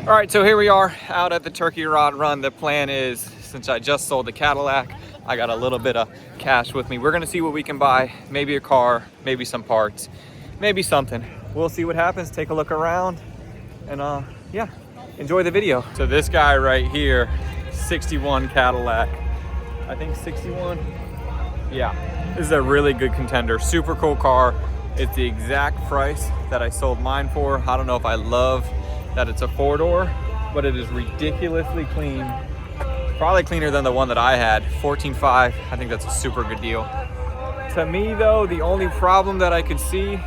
All right, so here we are out at the turkey rod run. The plan is, since I just sold the Cadillac, I got a little bit of cash with me. We're gonna see what we can buy. Maybe a car, maybe some parts, maybe something. We'll see what happens, take a look around, and yeah, enjoy the video. So this guy right here, 61 Cadillac. I think 61, yeah. This is a really good contender, super cool car. It's the exact price that I sold mine for. I don't know if I love that it's a 4-door, but it is ridiculously clean. Probably cleaner than the one that I had, 14.5. I think that's a super good deal. To me though, the only problem that I could see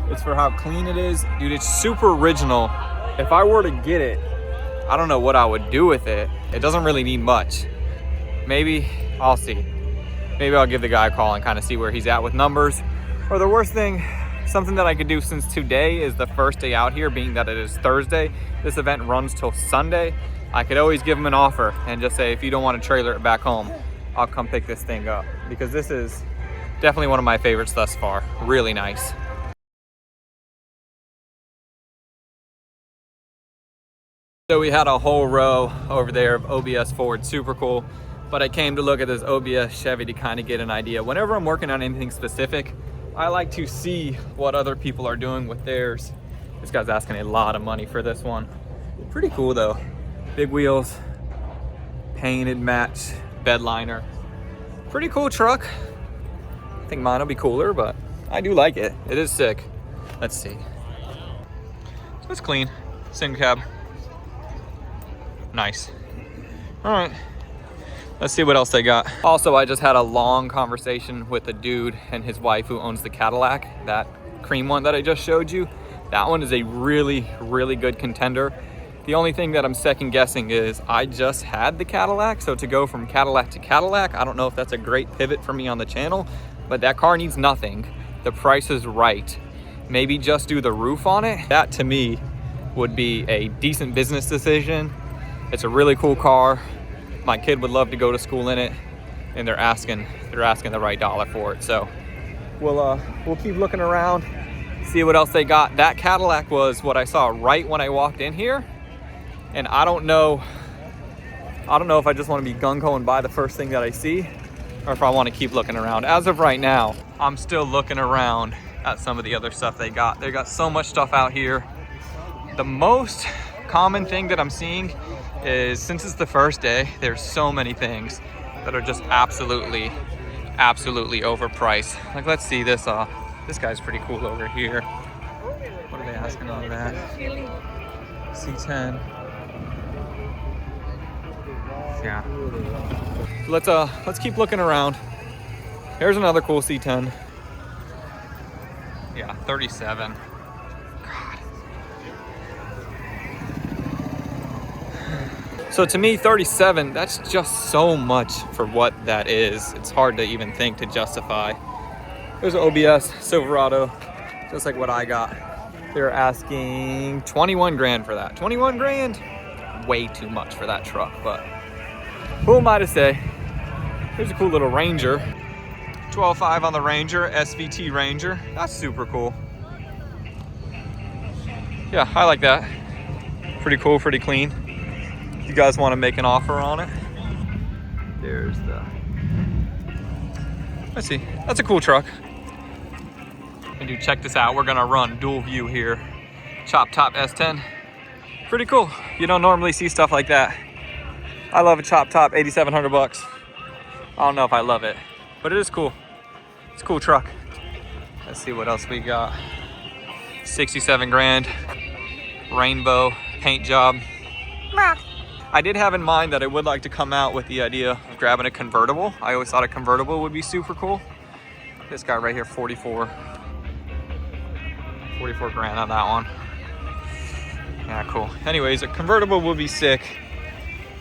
is for how clean it is. Dude, it's super original. If I were to get it, I don't know what I would do with it. It doesn't really need much. Maybe, I'll see. Maybe I'll give the guy a call and kind of see where he's at with numbers. Or the worst thing, something that I could do, since today is the first day out here, being that it is Thursday, this event runs till Sunday, I could always give him an offer and just say, if you don't want to trailer it back home, I'll come pick this thing up. Because this is definitely one of my favorites thus far. Really nice. So we had a whole row over there of OBS Ford, super cool. But I came to look at this OBS Chevy to kind of get an idea. Whenever I'm working on anything specific, I like to see what other people are doing with theirs. This guy's asking a lot of money for this one. Pretty cool though. Big wheels, painted match bed liner. Pretty cool truck. I think mine will be cooler, but I do like it. It is sick. Let's see. So it's clean, single cab. Nice. All right. Let's see what else they got. Also, I just had a long conversation with a dude and his wife who owns the Cadillac, that cream one that I just showed you. That one is a really, really good contender. The only thing that I'm second guessing is I just had the Cadillac, so to go from Cadillac to Cadillac, I don't know if that's a great pivot for me on the channel, but that car needs nothing. The price is right. Maybe just do the roof on it. That to me would be a decent business decision. It's a really cool car. My kid would love to go to school in it, and they're asking the right dollar for it. So we'll keep looking around, see what else they got. That Cadillac was what I saw right when I walked in here, and I don't know if I just want to be gung-ho and buy the first thing that I see, or if I want to keep looking around. As of right now, I'm still looking around at some of the other stuff they got. They got so much stuff out here. The most common thing that I'm seeing is, since it's the first day, there's so many things that are just absolutely overpriced. Like, let's see this. This guy's pretty cool over here. What are they asking on that? C10. Yeah. Let's keep looking around. Here's another cool C10. Yeah, 37. So to me, 37, that's just so much for what that is. It's hard to even think to justify. There's an OBS Silverado, just like what I got. They're asking 21 grand for that. 21 grand? Way too much for that truck, but who am I to say? Here's a cool little Ranger. 12.5 on the Ranger, SVT Ranger. That's super cool. Yeah, I like that. Pretty cool, pretty clean. You guys want to make an offer on it? There's the, let's see, that's a cool truck. And dude, check this out. We're gonna run dual view here. Chop top S10. Pretty cool. You don't normally see stuff like that. I love a chop top, 8,700 bucks. I don't know if I love it, but it is cool. It's a cool truck. Let's see what else we got. 67 grand, rainbow paint job. I did have in mind that I would like to come out with the idea of grabbing a convertible. I always thought a convertible would be super cool. This guy right here, 44 grand on that one. Yeah, cool. Anyways, a convertible would be sick,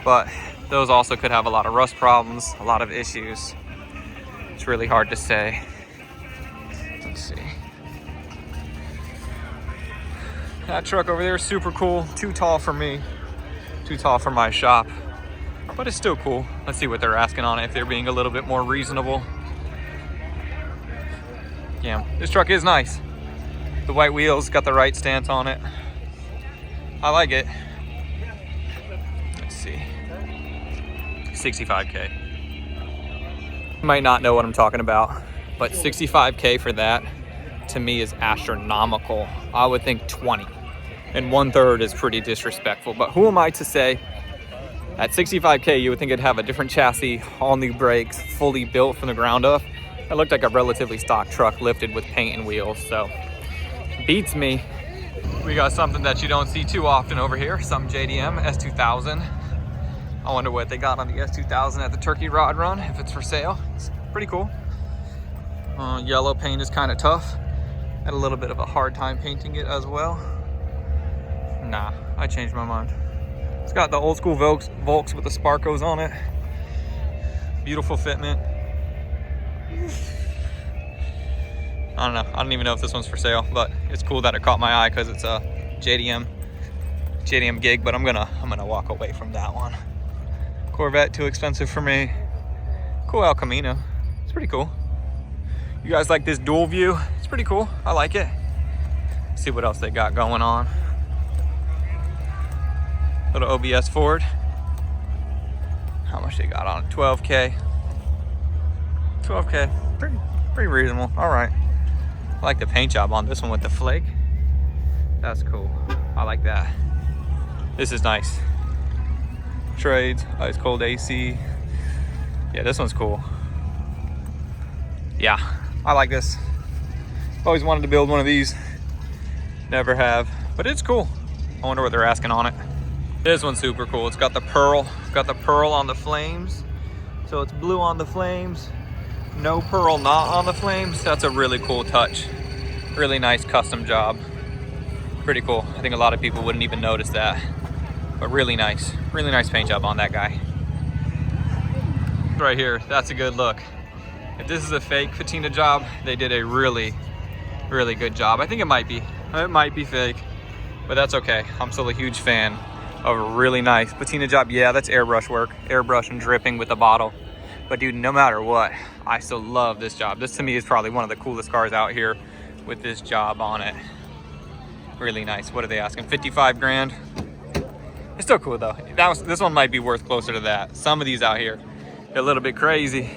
but those also could have a lot of rust problems, a lot of issues. It's really hard to say. Let's see. That truck over there is super cool. Too tall for me. Too tall for my shop, but it's still cool. Let's see what they're asking on it, if they're being a little bit more reasonable. Yeah, this truck is nice. The white wheels got the right stance on it. I like it. see. 65K. You might not know what I'm talking about, but 65K for that to me is astronomical. I would think 20, and 1/3 is pretty disrespectful, but who am I to say? At 65K, you would think it'd have a different chassis, all new brakes, fully built from the ground up. It looked like a relatively stock truck lifted with paint and wheels, so beats me. We got something that you don't see too often over here, some JDM S2000. I wonder what they got on the S2000 at the Turkey Rod Run, if it's for sale. It's pretty cool. Yellow paint is kind of tough. Had a little bit of a hard time painting it as well. Nah, I changed my mind. It's got the old school Volks with the Sparkos on it. Beautiful fitment. I don't know. I don't even know if this one's for sale, but it's cool that it caught my eye because it's a JDM gig. But I'm gonna walk away from that one. Corvette, too expensive for me. Cool El Camino. It's pretty cool. You guys like this dual view? It's pretty cool. I like it. Let's see what else they got going on. Little OBS Ford. How much they got on it? 12K. 12K. Pretty reasonable. All right. I like the paint job on this one with the flake. That's cool. I like that. This is nice. Trades, ice cold AC. Yeah, this one's cool. Yeah, I like this. Always wanted to build one of these. Never have, but it's cool. I wonder what they're asking on it. This one's super cool. It's got the pearl. Got the pearl on the flames. So it's blue on the flames. No pearl not on the flames. That's a really cool touch. Really nice custom job. Pretty cool. I think a lot of people wouldn't even notice that. But really nice paint job on that guy. Right here, that's a good look. If this is a fake patina job, they did a really good job. I think it might be fake, but that's okay. I'm still a huge fan of a really nice patina job. Yeah, that's airbrush work, airbrush and dripping with the bottle. But dude, no matter what, I still love this job. This to me is probably one of the coolest cars out here with this job on it. Really nice. What are they asking? 55 grand. It's still cool though. This one might be worth closer to that. Some of these out here, they're a little bit crazy.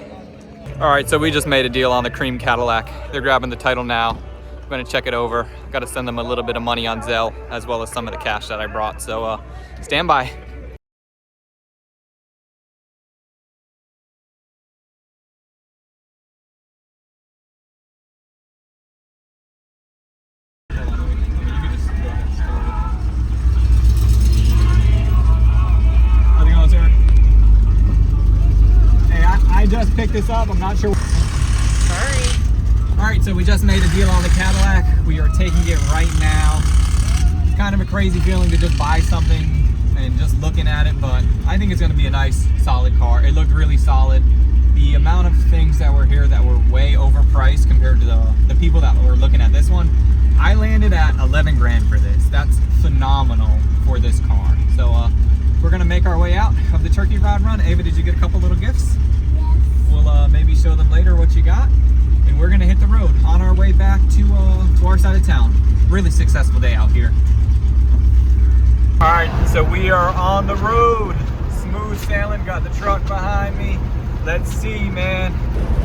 All right, so we just made a deal on the cream Cadillac. They're grabbing the title now. I'm gonna check it over. Got to send them a little bit of money on Zelle, as well as some of the cash that I brought. So stand by. I just picked this up. I'm not sure. Sorry. All right, so we just made a deal on the Cadillac. We are taking it right now. It's kind of a crazy feeling to just buy something and just looking at it, but I think it's going to be a nice, solid car. It looked really solid. The amount of things that were here that were way overpriced compared to the people that were looking at this one, I landed at 11 grand for this. That's phenomenal for this car. So we're going to make our way out of the Turkey Rod Run. Ava, did you get a couple little gifts? We'll maybe show them later what you got, and we're gonna hit the road on our way back to our side of town. Really successful day out here. All right, so we are on the road. Smooth sailing, got the truck behind me. Let's see, man.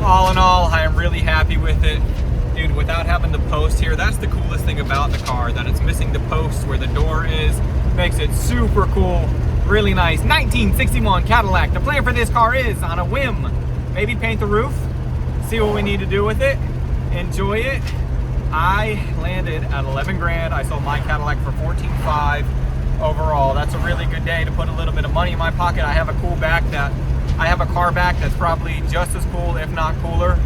All in all, I am really happy with it. Dude, without having the post here, that's the coolest thing about the car, that it's missing the post where the door is. Makes it super cool, really nice. 1961 Cadillac. The plan for this car is, on a whim, maybe paint the roof, see what we need to do with it, enjoy it. I landed at 11 grand. I sold my Cadillac for 14.5 overall. That's a really good day to put a little bit of money in my pocket. I have a car back that's probably just as cool, if not cooler.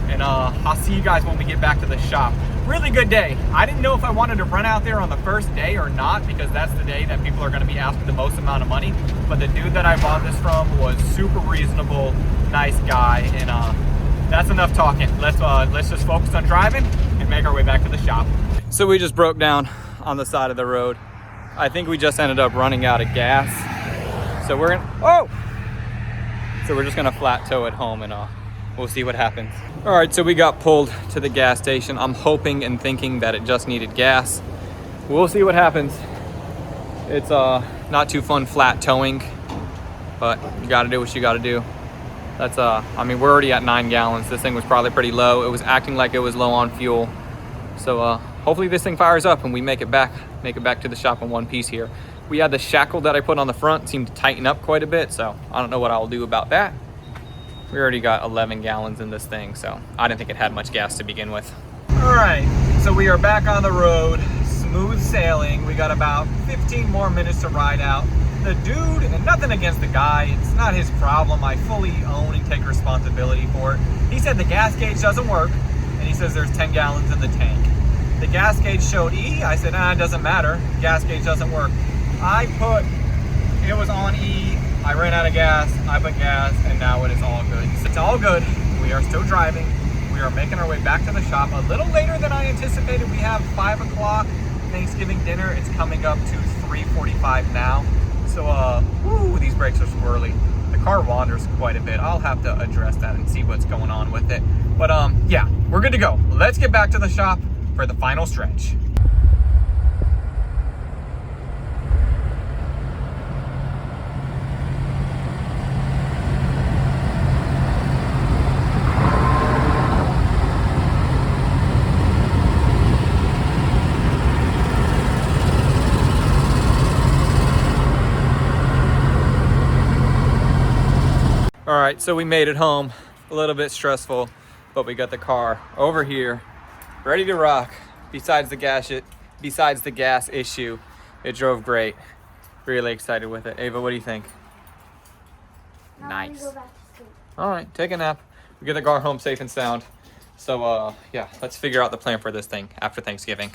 And I'll see you guys when we get back to the shop. Really good day. I didn't know if I wanted to run out there on the first day or not, because that's the day that people are going to be asking the most amount of money. But the dude that I bought this from was super reasonable, nice guy, and that's enough talking. Let's just focus on driving and make our way back to the shop. So we just broke down on the side of the road. I think we just ended up running out of gas. So we're just gonna flat tow it home, and we'll see what happens. All right, so we got pulled to the gas station. I'm hoping and thinking that it just needed gas. We'll see what happens. It's not too fun flat towing but you gotta do what you gotta do. That's I mean, we're already at 9 gallons. This thing was probably pretty low. It was acting like it was low on fuel. So hopefully this thing fires up and we make it back to the shop in one piece here. We had the shackle that I put on the front seemed to tighten up quite a bit, so I don't know what I'll do about that. We already got 11 gallons in this thing, so I didn't think it had much gas to begin with. All right, so we are back on the road, smooth sailing. We got about 15 more minutes to ride out. The dude, and nothing against the guy, it's not his problem. I fully own and take responsibility for it. He said the gas gauge doesn't work, and he says there's 10 gallons in the tank. The gas gauge showed E. I said, it doesn't matter. Gas gauge doesn't work. It was on E. I ran out of gas. I put gas, and now it is all good. It's all good. We are still driving. We are making our way back to the shop a little later than I anticipated. We have 5 o'clock Thanksgiving dinner. It's coming up to 3:45 now. So, these brakes are squirrely. The car wanders quite a bit. I'll have to address that and see what's going on with it. But, yeah, we're good to go. Let's get back to the shop for the final stretch. All right, so we made it home. A little bit stressful, but we got the car over here, ready to rock. Besides the gas issue, it drove great. Really excited with it. Ava, what do you think? Nice. All right, take a nap. We get the car home safe and sound. So yeah, let's figure out the plan for this thing after Thanksgiving.